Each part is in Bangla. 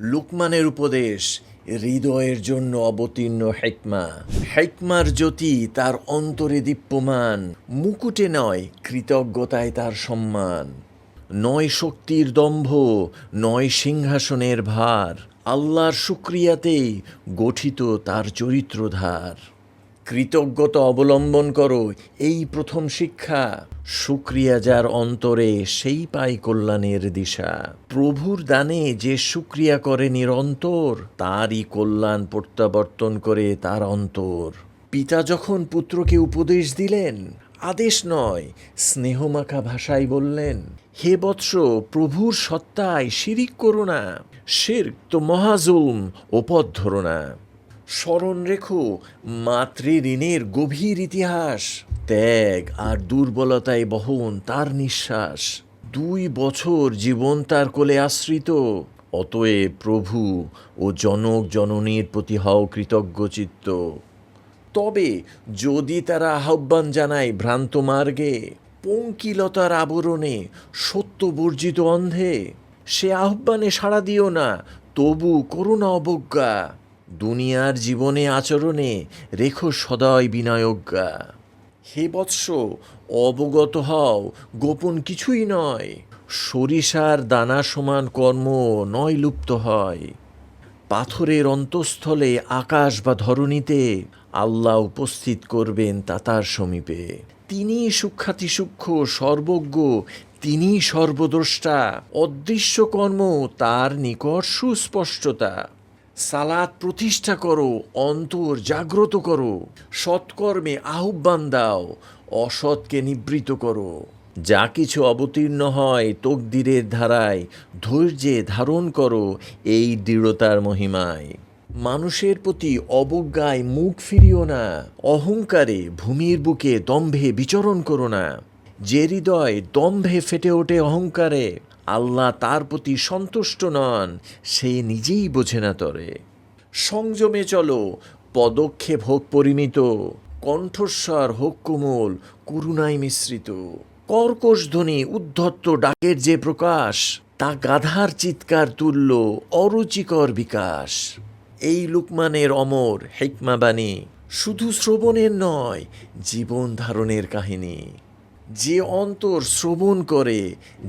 লুকমানের উপদেশ হৃদয়ের জন্য অবতীর্ণ হেকমা। হেকমার জ্যোতি তার অন্তরে দীপ্যমান, মুকুটে নয় কৃতজ্ঞতায় তার সম্মান। নয় শক্তির দম্ভ, নয় সিংহাসনের ভার, আল্লাহর শুকরিয়াতেই গঠিত তার চরিত্রধার। কৃতজ্ঞতা অবলম্বন করো, এই প্রথম শিক্ষা। শুকরিয়া যার অন্তরে, সেই পায় কল্যাণের দিশা। প্রভুর দানে যে শুকরিয়া করে নিরন্তর, তারই কল্যাণ প্রত্যাবর্তন করে তার অন্তর। পিতা যখন পুত্রকে উপদেশ দিলেন, আদেশ নয় স্নেহমাখা ভাষায় বললেন, হে বৎস, প্রভুর সত্তায় শিরিক করো না, শিরক তো মহাজুলম, ওপথ ধরো না। স্মরণ রেখো মাতৃঋণের গভীর ইতিহাস, ত্যাগ আর দুর্বলতায় বহন তার নিঃশ্বাস। 2 বছর জীবন তার কোলে আশ্রিত, অতএব প্রভু ও জনক জননীর প্রতি হও কৃতজ্ঞ চিত্ত। তবে যদি তারা আহ্বান জানায় ভ্রান্ত মার্গে, পঙ্কিলতার আবরণে সত্য বর্জিত অন্ধে, সে আহ্বানে সাড়া দিও না, তবু করো না অবজ্ঞা। দুনিয়ার জীবনে আচরণে রেখো সদয় বিনয়োজ্ঞা। হে বৎস, অবগত হও গোপন কিছুই নয়, সরিষার দানা সমান কর্ম নয় লুপ্ত হয়। পাথরের অন্তঃস্থলে আকাশ বা ধরণীতে আল্লাহ উপস্থিত করবেন তা তার সমীপে। তিনিই সূক্ষাতি সূক্ষ্ম সর্বজ্ঞ, তিনিই সর্বদ্রষ্টা। অদৃশ্য কর্ম তার নিকট সুস্পষ্টতা। সালাত প্রতিষ্ঠা করো, অন্তর জাগ্রত করো, সৎকর্মে আহ্বান দাও, অসৎকে নিবৃত করো। যা কিছু অবতীর্ণ হয় তকদিরের ধারায়, ধৈর্যে ধারণ করো এই দৃঢ়তার মহিমায়। মানুষের প্রতি অবজ্ঞায় মুখ ফিরিও না, অহংকারে ভূমির বুকে দম্ভে বিচরণ করো না। যে হৃদয় দম্ভে ফেটে ওঠে অহংকারে, আল্লাহ তার প্রতি সন্তুষ্ট নন, সে নিজেই বোঝে না তরে। সংযমে চলো, পদক্ষেপ হোক পরিমিত, কণ্ঠস্বর হোক কোমল, করুণায় মিশ্রিত। কর্কশ ধ্বনি উদ্ধত্ত ডাকের যে প্রকাশ, তা গাধার চিৎকার তুল্য অরুচিকর বিকাশ। এই লুকমানের অমর হেকমাবাণী শুধু শ্রবণের নয়, জীবন ধারণের কাহিনী। যে অন্তর শ্রবণ করে,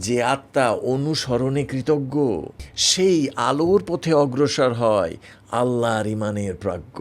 যে আত্মা অনুসরণে কৃতজ্ঞ, সেই আলোর পথে অগ্রসর হয় আল্লাহর ইমানের প্রাজ্ঞ।